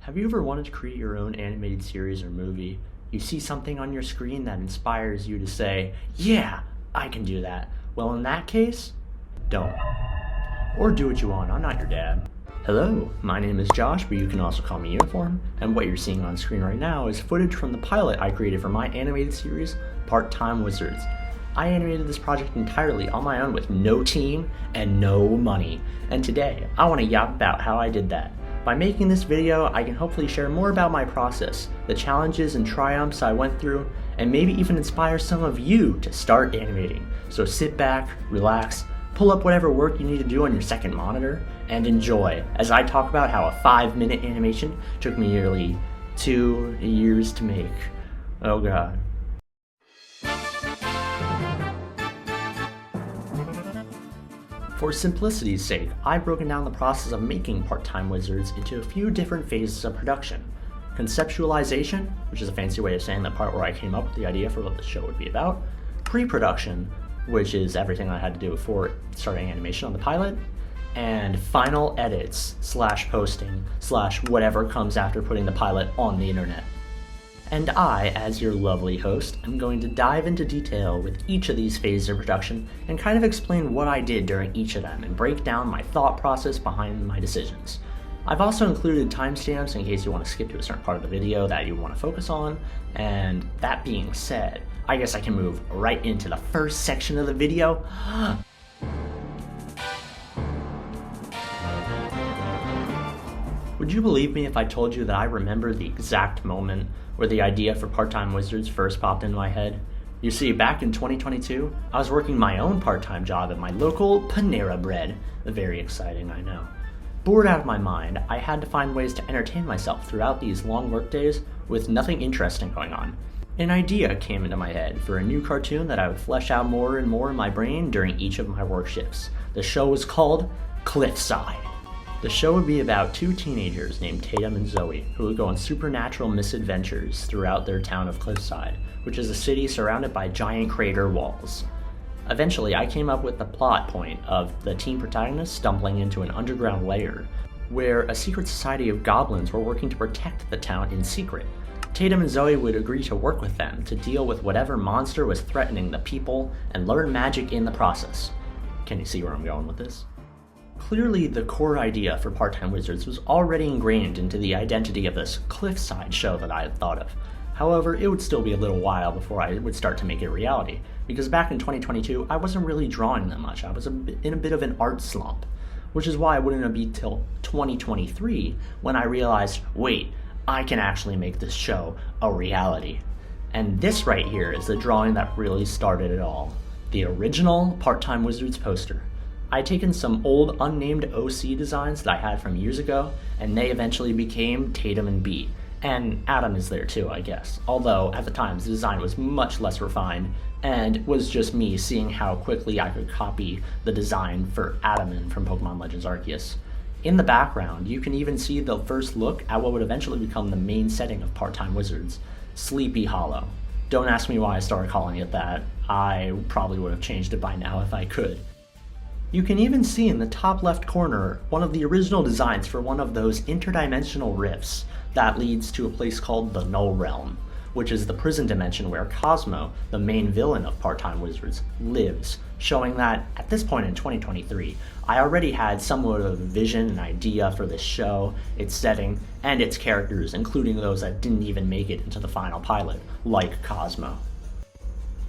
Have you ever wanted to create your own animated series or movie? You see something on your screen that inspires you to say, yeah, I can do that. Well, in that case, don't. Or do what you want, I'm not your dad. Hello, my name is Josh, but you can also call me Uniform, and what you're seeing on screen right now is footage from the pilot I created for my animated series, Part-Time Wizards. I animated this project entirely on my own with no team and no money, and today I want to yap about how I did that. By making this video, I can hopefully share more about my process, the challenges and triumphs I went through, and maybe even inspire some of you to start animating. So sit back, relax, pull up whatever work you need to do on your second monitor, and enjoy as I talk about how a 5-minute animation took me nearly 2 years to make. Oh god. For simplicity's sake, I've broken down the process of making Part-Time Wizards into a few different phases of production. Conceptualization, which is a fancy way of saying the part where I came up with the idea for what the show would be about. Pre-production, which is everything I had to do before starting animation on the pilot. And final edits, /posting, /whatever comes after putting the pilot on the internet. And I, as your lovely host, am going to dive into detail with each of these phases of production and kind of explain what I did during each of them and break down my thought process behind my decisions. I've also included timestamps in case you want to skip to a certain part of the video that you want to focus on, and that being said, I guess I can move right into the first section of the video. Would you believe me if I told you that I remember the exact moment where the idea for Part-Time Wizards first popped into my head? You see, back in 2022, I was working my own part-time job at my local Panera Bread. Very exciting, I know. Bored out of my mind, I had to find ways to entertain myself throughout these long work days with nothing interesting going on. An idea came into my head for a new cartoon that I would flesh out more and more in my brain during each of my work shifts. The show was called Cliffside. The show would be about two teenagers named Tatum and Zoe who would go on supernatural misadventures throughout their town of Cliffside, which is a city surrounded by giant crater walls. Eventually, I came up with the plot point of the teen protagonists stumbling into an underground lair where a secret society of goblins were working to protect the town in secret. Tatum and Zoe would agree to work with them to deal with whatever monster was threatening the people and learn magic in the process. Can you see where I'm going with this? Clearly, the core idea for Part-Time Wizards was already ingrained into the identity of this Cliffside show that I had thought of. However, it would still be a little while before I would start to make it a reality, because back in 2022, I wasn't really drawing that much. I was in a bit of an art slump, which is why it wouldn't be till 2023 when I realized, wait, I can actually make this show a reality. And this right here is the drawing that really started it all. The original Part-Time Wizards poster. I'd taken some old unnamed OC designs that I had from years ago, and they eventually became Tatum and Bea. And Adam is there too, I guess. Although, at the time, the design was much less refined, and was just me seeing how quickly I could copy the design for Adaman from Pokemon Legends Arceus. In the background, you can even see the first look at what would eventually become the main setting of Part-Time Wizards, Sleepy Hollow. Don't ask me why I started calling it that. I probably would have changed it by now if I could. You can even see in the top left corner one of the original designs for one of those interdimensional rifts that leads to a place called the Null Realm, which is the prison dimension where Cosmo, the main villain of Part-Time Wizards, lives, showing that at this point in 2023, I already had somewhat of a vision and idea for this show, its setting, and its characters, including those that didn't even make it into the final pilot, like Cosmo.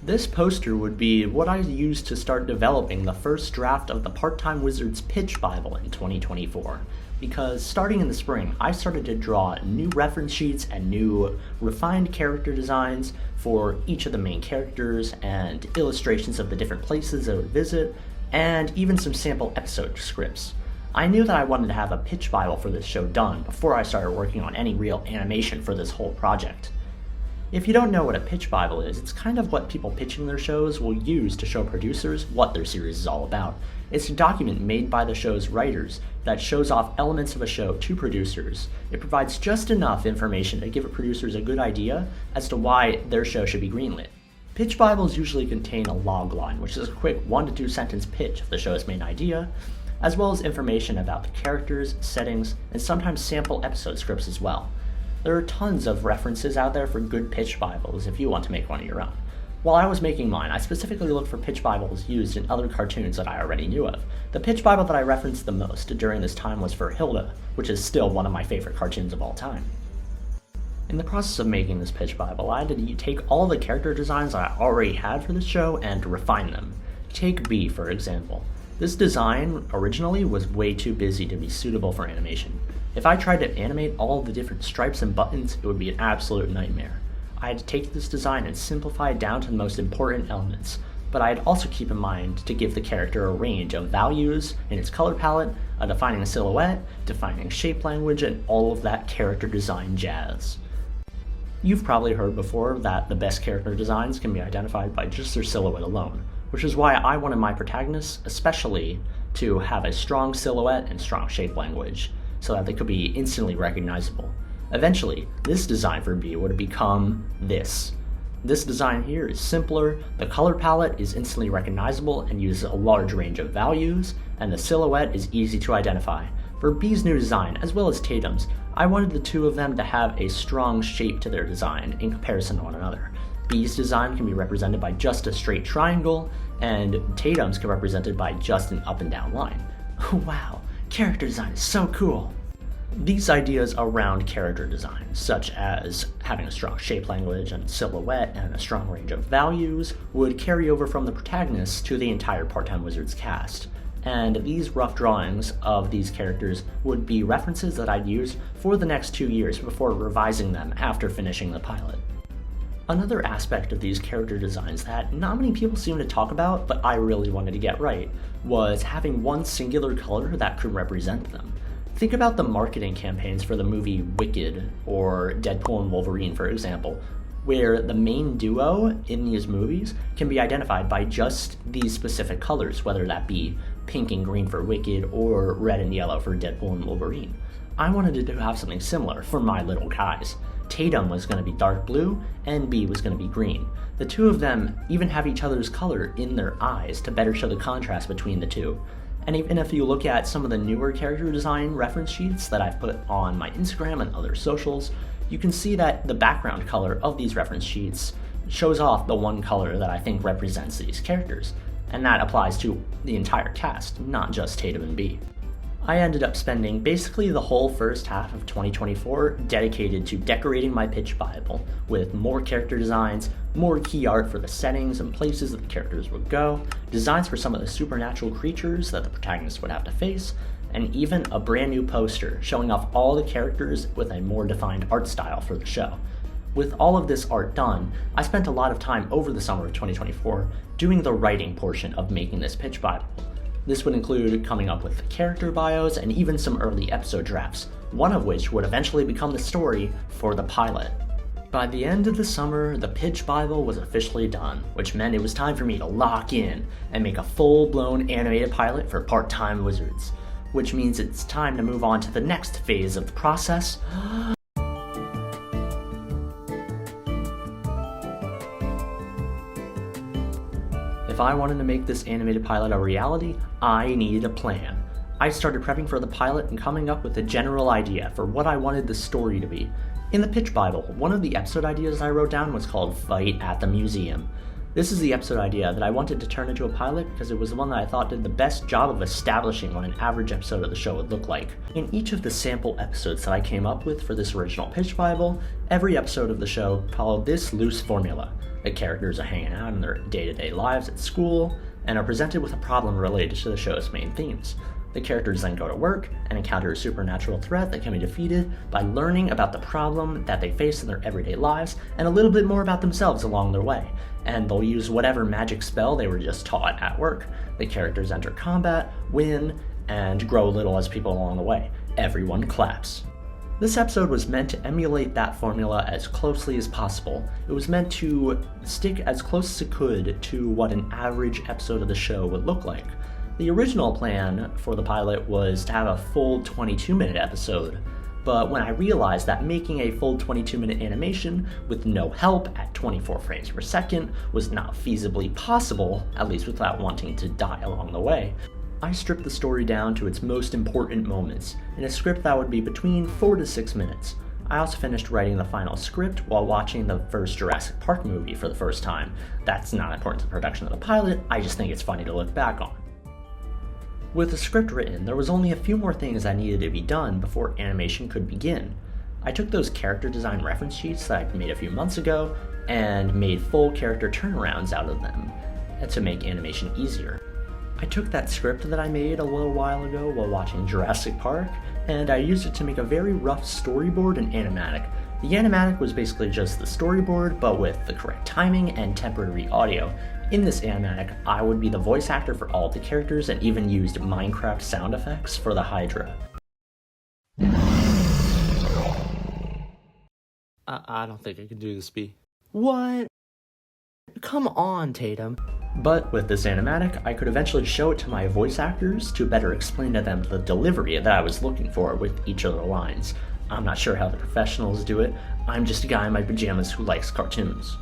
This poster would be what I used to start developing the first draft of the Part-Time Wizards pitch Bible in 2024, because starting in the spring, I started to draw new reference sheets and new refined character designs for each of the main characters and illustrations of the different places they would visit, and even some sample episode scripts. I knew that I wanted to have a pitch Bible for this show done before I started working on any real animation for this whole project. If you don't know what a pitch Bible is, it's kind of what people pitching their shows will use to show producers what their series is all about. It's a document made by the show's writers that shows off elements of a show to producers. It provides just enough information to give producers a good idea as to why their show should be greenlit. Pitch Bibles usually contain a log line, which is a quick 1 to 2 sentence pitch of the show's main idea, as well as information about the characters, settings, and sometimes sample episode scripts as well. There are tons of references out there for good pitch Bibles if you want to make one of your own. While I was making mine, I specifically looked for pitch Bibles used in other cartoons that I already knew of. The pitch Bible that I referenced the most during this time was for Hilda, which is still one of my favorite cartoons of all time. In the process of making this pitch Bible, I had to take all the character designs I already had for the show and refine them. Take Bea, for example. This design originally was way too busy to be suitable for animation. If I tried to animate all the different stripes and buttons, it would be an absolute nightmare. I had to take this design and simplify it down to the most important elements, but I'd also keep in mind to give the character a range of values in its color palette, defining a silhouette, defining shape language, and all of that character design jazz. You've probably heard before that the best character designs can be identified by just their silhouette alone, which is why I wanted my protagonists especially to have a strong silhouette and strong shape language, so that they could be instantly recognizable. Eventually, this design for Bea would become this. This design here is simpler, the color palette is instantly recognizable and uses a large range of values, and the silhouette is easy to identify. For Bea's new design, as well as Tatum's, I wanted the two of them to have a strong shape to their design in comparison to one another. Bea's design can be represented by just a straight triangle, and Tatum's can be represented by just an up and down line. Wow, character design is so cool! These ideas around character design, such as having a strong shape language and silhouette and a strong range of values, would carry over from the protagonists to the entire Part-Time Wizards cast. And these rough drawings of these characters would be references that I'd use for the next 2 years before revising them after finishing the pilot. Another aspect of these character designs that not many people seem to talk about, but I really wanted to get right, was having one singular color that could represent them. Think about the marketing campaigns for the movie Wicked or Deadpool and Wolverine, for example, where the main duo in these movies can be identified by just these specific colors, whether that be pink and green for Wicked or red and yellow for Deadpool and Wolverine. I wanted to have something similar for my little guys. Tatum was going to be dark blue and Bea was going to be green. The two of them even have each other's color in their eyes to better show the contrast between the two. And even if you look at some of the newer character design reference sheets that I've put on my Instagram and other socials, you can see that the background color of these reference sheets shows off the one color that I think represents these characters. And that applies to the entire cast, not just Tatum and Bea. I ended up spending basically the whole first half of 2024 dedicated to decorating my pitch Bible with more character designs, more key art for the settings and places that the characters would go, designs for some of the supernatural creatures that the protagonists would have to face, and even a brand new poster showing off all the characters with a more defined art style for the show. With all of this art done, I spent a lot of time over the summer of 2024 doing the writing portion of making this pitch Bible. This would include coming up with the character bios and even some early episode drafts, one of which would eventually become the story for the pilot. By the end of the summer, the pitch Bible was officially done, which meant it was time for me to lock in and make a full-blown animated pilot for Part-Time Wizards, which means it's time to move on to the next phase of the process. If I wanted to make this animated pilot a reality, I needed a plan. I started prepping for the pilot and coming up with a general idea for what I wanted the story to be. In the pitch Bible, one of the episode ideas I wrote down was called Fight at the Museum. This is the episode idea that I wanted to turn into a pilot because it was the one that I thought did the best job of establishing what an average episode of the show would look like. In each of the sample episodes that I came up with for this original pitch Bible, every episode of the show followed this loose formula. The characters are hanging out in their day-to-day lives at school and are presented with a problem related to the show's main themes. The characters then go to work and encounter a supernatural threat that can be defeated by learning about the problem that they face in their everyday lives and a little bit more about themselves along their way. And they'll use whatever magic spell they were just taught at work. The characters enter combat, win, and grow a little as people along the way. Everyone claps. This episode was meant to emulate that formula as closely as possible. It was meant to stick as close as it could to what an average episode of the show would look like. The original plan for the pilot was to have a full 22-minute episode, but when I realized that making a full 22-minute animation with no help at 24 frames per second was not feasibly possible, at least without wanting to die along the way, I stripped the story down to its most important moments, in a script that would be between 4 to 6 minutes. I also finished writing the final script while watching the first Jurassic Park movie for the first time. That's not important to the production of the pilot, I just think it's funny to look back on. With the script written, there was only a few more things that needed to be done before animation could begin. I took those character design reference sheets that I'd made a few months ago and made full character turnarounds out of them to make animation easier. I took that script that I made a little while ago while watching Jurassic Park, and I used it to make a very rough storyboard and animatic. The animatic was basically just the storyboard, but with the correct timing and temporary audio. In this animatic, I would be the voice actor for all of the characters and even used Minecraft sound effects for the Hydra. I don't think I can do this, Bea. What? Come on, Tatum. But with this animatic, I could eventually show it to my voice actors to better explain to them the delivery that I was looking for with each of the lines. I'm not sure how the professionals do it, I'm just a guy in my pajamas who likes cartoons.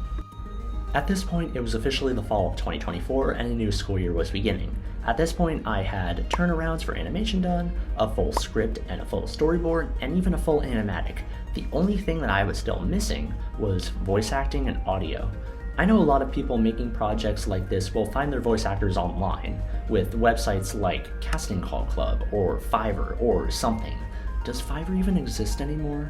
At this point, it was officially the fall of 2024 and a new school year was beginning. At this point, I had turnarounds for animation done, a full script and a full storyboard, and even a full animatic. The only thing that I was still missing was voice acting and audio. I know a lot of people making projects like this will find their voice actors online, with websites like Casting Call Club or Fiverr or something. Does Fiverr even exist anymore?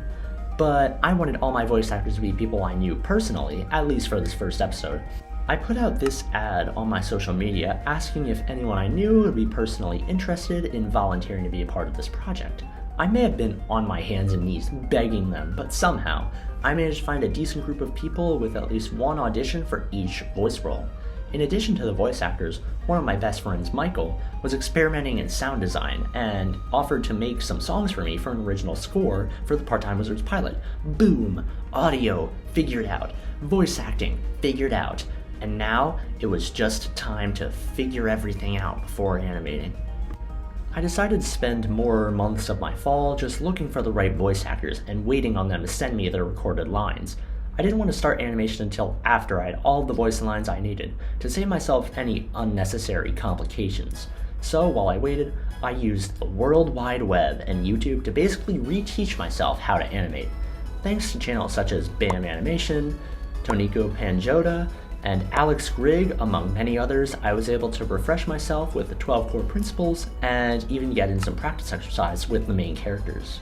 But I wanted all my voice actors to be people I knew personally, at least for this first episode. I put out this ad on my social media asking if anyone I knew would be personally interested in volunteering to be a part of this project. I may have been on my hands and knees begging them, but somehow, I managed to find a decent group of people with at least one audition for each voice role. In addition to the voice actors, one of my best friends, Michael, was experimenting in sound design and offered to make some songs for me for an original score for the Part-Time Wizards pilot. Boom! Audio, figured out. Voice acting, figured out. And now, it was just time to figure everything out before animating. I decided to spend more months of my fall just looking for the right voice actors and waiting on them to send me their recorded lines. I didn't want to start animation until after I had all the voice lines I needed, to save myself any unnecessary complications. So while I waited, I used the World Wide Web and YouTube to basically reteach myself how to animate. Thanks to channels such as Bam Animation, Toniko Panjota, and Alex Grigg, among many others, I was able to refresh myself with the 12 core principles and even get in some practice exercise with the main characters.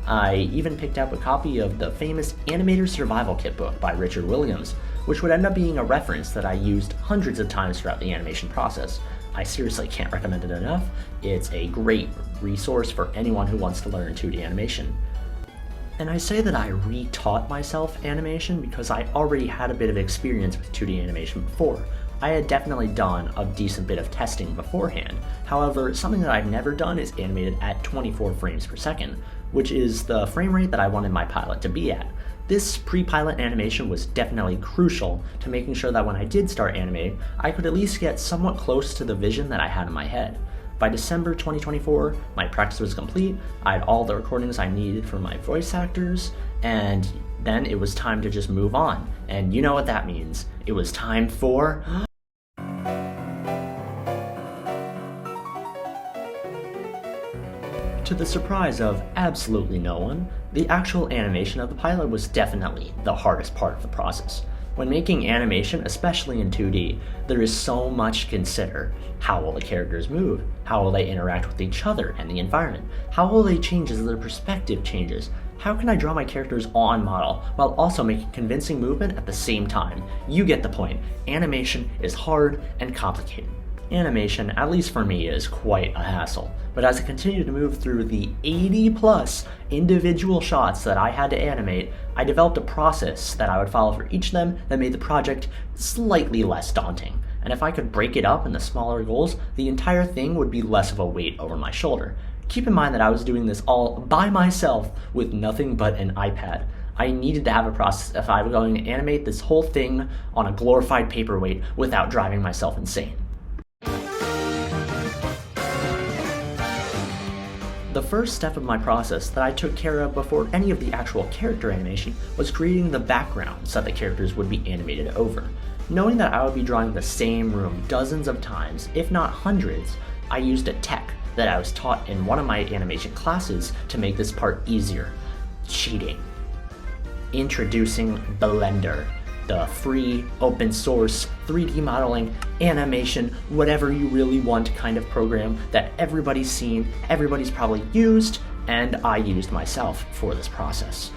I even picked up a copy of the famous Animator Survival Kit book by Richard Williams, which would end up being a reference that I used hundreds of times throughout the animation process. I seriously can't recommend it enough. It's a great resource for anyone who wants to learn 2D animation. And I say that I re-taught myself animation because I already had a bit of experience with 2D animation before. I had definitely done a decent bit of testing beforehand. However, something that I've never done is animated at 24 frames per second, which is the frame rate that I wanted my pilot to be at. This pre-pilot animation was definitely crucial to making sure that when I did start animating, I could at least get somewhat close to the vision that I had in my head. By December 2024, my practice was complete, I had all the recordings I needed for my voice actors, and then it was time to just move on. And you know what that means. It was time for... To the surprise of absolutely no one, the actual animation of the pilot was definitely the hardest part of the process. When making animation, especially in 2D, there is so much to consider. How will the characters move? How will they interact with each other and the environment? How will they change as their perspective changes? How can I draw my characters on model while also making convincing movement at the same time? You get the point. Animation is hard and complicated. Animation, at least for me, is quite a hassle, but as I continued to move through the 80+ individual shots that I had to animate, I developed a process that I would follow for each of them that made the project slightly less daunting. And if I could break it up into smaller goals, the entire thing would be less of a weight over my shoulder. Keep in mind that I was doing this all by myself with nothing but an iPad. I needed to have a process if I was going to animate this whole thing on a glorified paperweight without driving myself insane. The first step of my process that I took care of before any of the actual character animation was creating the backgrounds that the characters would be animated over. Knowing that I would be drawing the same room dozens of times, if not hundreds, I used a tech that I was taught in one of my animation classes to make this part easier. Cheating. Introducing Blender, the free, open source, 3D modeling, animation, whatever you really want kind of program that everybody's seen, everybody's probably used, and I used myself for this process.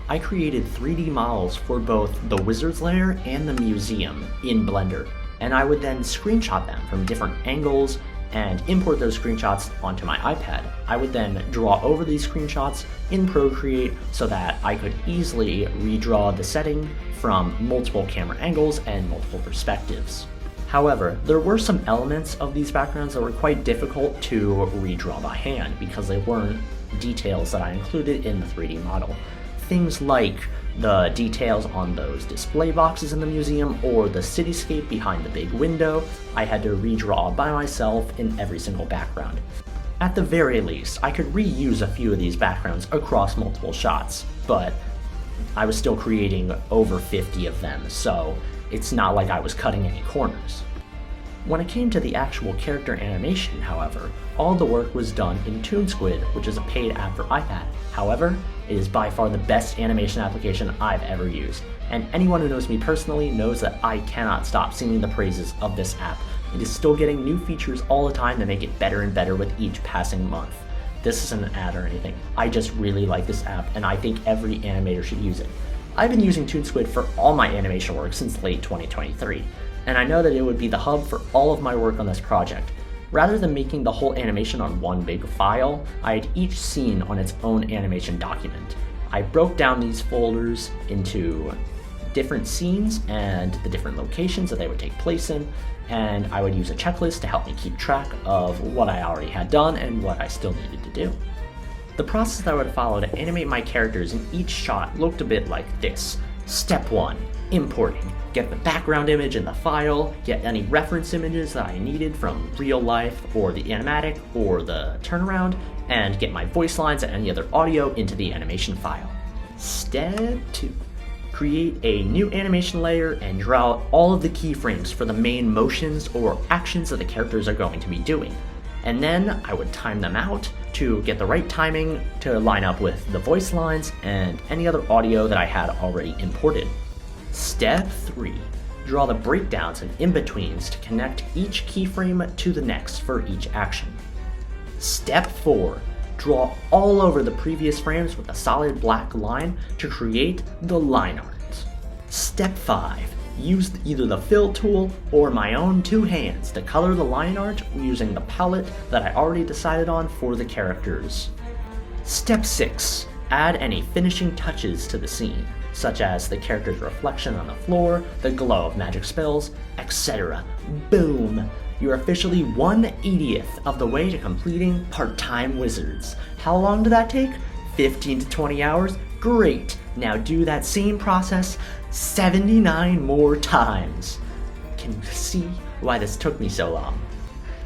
I created 3D models for both the Wizard's Lair and the museum in Blender, and I would then screenshot them from different angles and import those screenshots onto my iPad. I would then draw over these screenshots in Procreate so that I could easily redraw the setting from multiple camera angles and multiple perspectives. However, there were some elements of these backgrounds that were quite difficult to redraw by hand because they weren't details that I included in the 3D model. Things like the details on those display boxes in the museum or the cityscape behind the big window, I had to redraw by myself in every single background. At the very least, I could reuse a few of these backgrounds across multiple shots, but I was still creating over 50 of them, so it's not like I was cutting any corners. When it came to the actual character animation, however, all the work was done in ToonSquid, which is a paid app for iPad. However, it is by far the best animation application I've ever used, and anyone who knows me personally knows that I cannot stop singing the praises of this app. It is still getting new features all the time to make it better and better with each passing month. This isn't an ad or anything, I just really like this app, and I think every animator should use it. I've been using ToonSquid for all my animation work since late 2023. And I know that it would be the hub for all of my work on this project. Rather than making the whole animation on one big file, I had each scene on its own animation document. I broke down these folders into different scenes and the different locations that they would take place in, and I would use a checklist to help me keep track of what I already had done and what I still needed to do. The process that I would follow to animate my characters in each shot looked a bit like this. Step 1, importing. Get the background image in the file, get any reference images that I needed from real life or the animatic or the turnaround, and get my voice lines and any other audio into the animation file. Step 2. Create a new animation layer and draw out all of the keyframes for the main motions or actions that the characters are going to be doing. And then I would time them out to get the right timing to line up with the voice lines and any other audio that I had already imported. Step 3. Draw the breakdowns and in-betweens to connect each keyframe to the next for each action. Step 4. Draw all over the previous frames with a solid black line to create the line art. Step 5. Use either the fill tool or my own two hands to color the line art using the palette that I already decided on for the characters. Step 6. Add any finishing touches to the scene, such as the character's reflection on the floor, the glow of magic spells, etc. Boom! You're officially 1/80th of the way to completing Part-Time Wizards. How long did that take? 15 to 20 hours? Great! Now do that same process 79 more times. Can you see why this took me so long?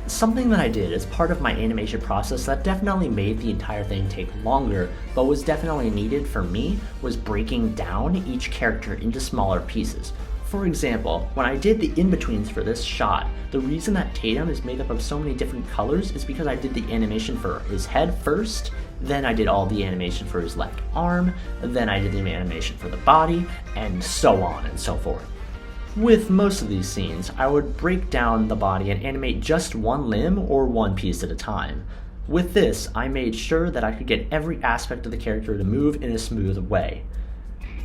Something that I did as part of my animation process that definitely made the entire thing take longer, but was definitely needed for me, was breaking down each character into smaller pieces. For example, when I did the in-betweens for this shot, the reason that Tatum is made up of so many different colors is because I did the animation for his head first, then I did all the animation for his left arm, then I did the animation for the body, and so on and so forth. With most of these scenes, I would break down the body and animate just one limb or one piece at a time. With this, I made sure that I could get every aspect of the character to move in a smooth way.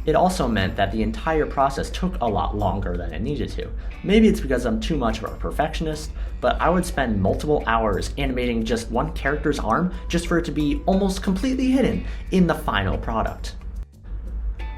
It also meant that the entire process took a lot longer than it needed to. Maybe it's because I'm too much of a perfectionist, but I would spend multiple hours animating just one character's arm just for it to be almost completely hidden in the final product.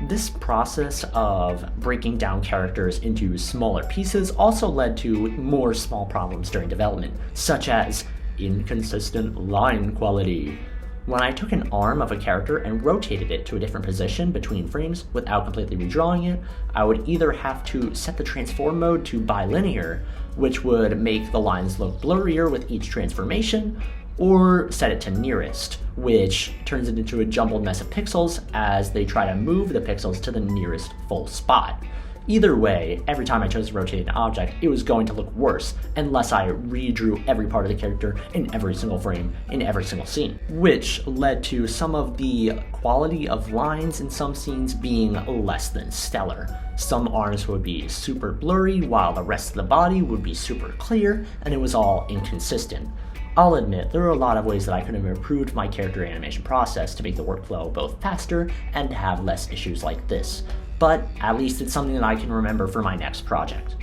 This process of breaking down characters into smaller pieces also led to more small problems during development, such as inconsistent line quality. When I took an arm of a character and rotated it to a different position between frames without completely redrawing it, I would either have to set the transform mode to bilinear, which would make the lines look blurrier with each transformation, or set it to nearest, which turns it into a jumbled mess of pixels as they try to move the pixels to the nearest full spot. Either way, every time I chose to rotate an object, it was going to look worse unless I redrew every part of the character in every single frame, in every single scene, which led to some of the quality of lines in some scenes being less than stellar. Some arms would be super blurry while the rest of the body would be super clear, and it was all inconsistent. I'll admit, there are a lot of ways that I could have improved my character animation process to make the workflow both faster and to have less issues like this, but at least it's something that I can remember for my next project.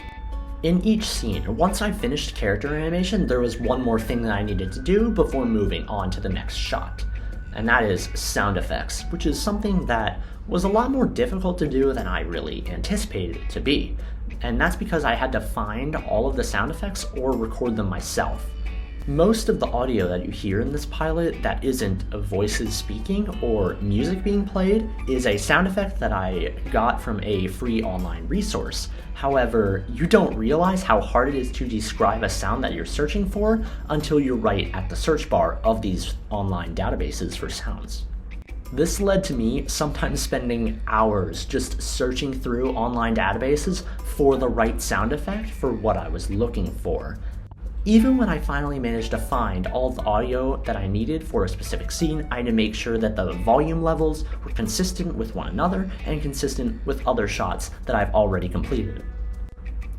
In each scene, once I finished character animation, there was one more thing that I needed to do before moving on to the next shot, and that is sound effects, which is something that was a lot more difficult to do than I really anticipated it to be, and that's because I had to find all of the sound effects or record them myself. Most of the audio that you hear in this pilot that isn't voices speaking or music being played is a sound effect that I got from a free online resource. However, you don't realize how hard it is to describe a sound that you're searching for until you're right at the search bar of these online databases for sounds. This led to me sometimes spending hours just searching through online databases for the right sound effect for what I was looking for. Even when I finally managed to find all of the audio that I needed for a specific scene, I had to make sure that the volume levels were consistent with one another and consistent with other shots that I've already completed.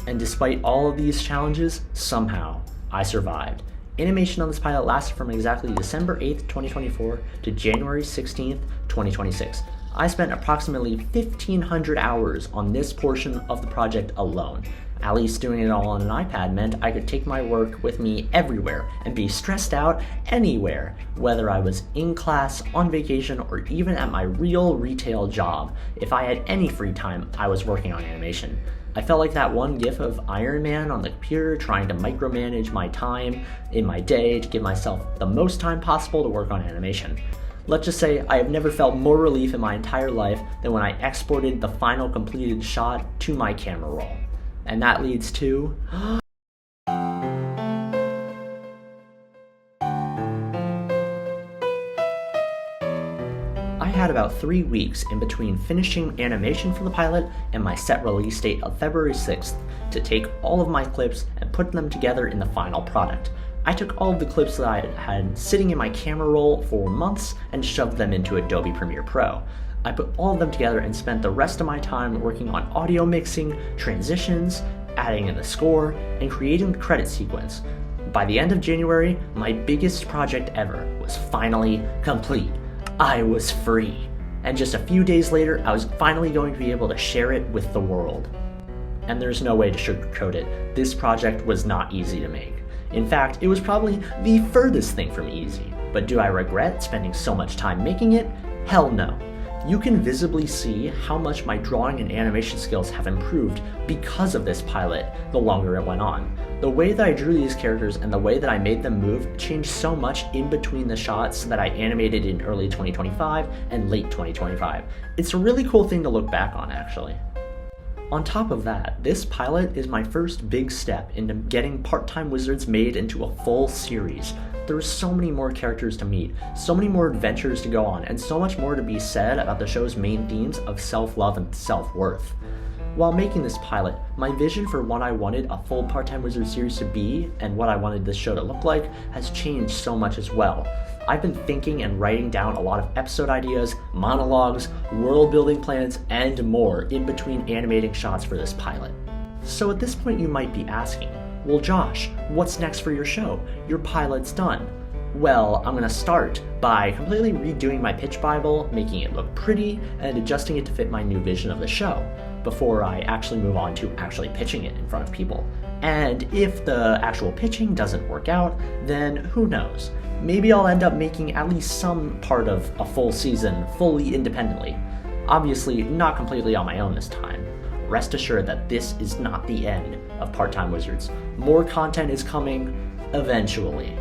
And despite all of these challenges, somehow I survived. Animation on this pilot lasted from exactly December 8th, 2024 to January 16th, 2026. I spent approximately 1,500 hours on this portion of the project alone. At least doing it all on an iPad meant I could take my work with me everywhere and be stressed out anywhere, whether I was in class, on vacation, or even at my real retail job. If I had any free time, I was working on animation. I felt like that one gif of Iron Man on the computer trying to micromanage my time in my day to give myself the most time possible to work on animation. Let's just say I have never felt more relief in my entire life than when I exported the final completed shot to my camera roll. And that leads to... I had about 3 weeks in between finishing animation for the pilot and my set release date of February 6th to take all of my clips and put them together in the final product. I took all of the clips that I had sitting in my camera roll for months and shoved them into Adobe Premiere Pro. I put all of them together and spent the rest of my time working on audio mixing, transitions, adding in the score, and creating the credit sequence. By the end of January, my biggest project ever was finally complete. I was free. And just a few days later, I was finally going to be able to share it with the world. And there's no way to sugarcoat it. This project was not easy to make. In fact, it was probably the furthest thing from easy. But do I regret spending so much time making it? Hell no. You can visibly see how much my drawing and animation skills have improved because of this pilot the longer it went on. The way that I drew these characters and the way that I made them move changed so much in between the shots that I animated in early 2025 and late 2025. It's a really cool thing to look back on, actually. On top of that, this pilot is my first big step into getting Part-Time Wizards made into a full series. There are so many more characters to meet, so many more adventures to go on, and so much more to be said about the show's main themes of self-love and self-worth. While making this pilot, my vision for what I wanted a full Part-Time Wizards series to be and what I wanted this show to look like has changed so much as well. I've been thinking and writing down a lot of episode ideas, monologues, world-building plans, and more in between animating shots for this pilot. So at this point you might be asking, well Josh, what's next for your show? Your pilot's done. Well, I'm gonna start by completely redoing my pitch bible, making it look pretty, and adjusting it to fit my new vision of the show, before I actually move on to actually pitching it in front of people. And if the actual pitching doesn't work out, then who knows? Maybe I'll end up making at least some part of a full season fully independently. Obviously, not completely on my own this time. Rest assured that this is not the end of Part-Time Wizards. More content is coming eventually.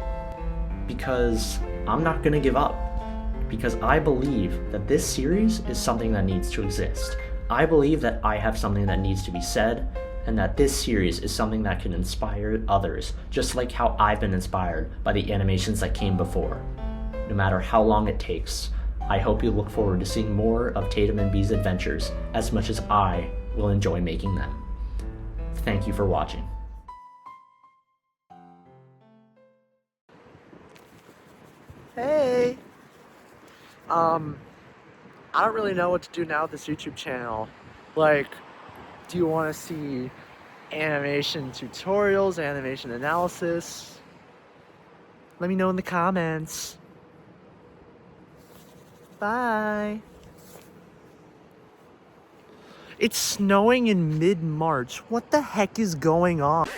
Because I'm not gonna give up. Because I believe that this series is something that needs to exist. I believe that I have something that needs to be said, and that this series is something that can inspire others, just like how I've been inspired by the animations that came before. No matter how long it takes, I hope you look forward to seeing more of Tatum and Bea's adventures as much as I will enjoy making them. Thank you for watching. Hey! I don't really know what to do now with this YouTube channel. Like, do you want to see animation tutorials, animation analysis? Let me know in the comments. Bye! It's snowing in mid-March. What the heck is going on?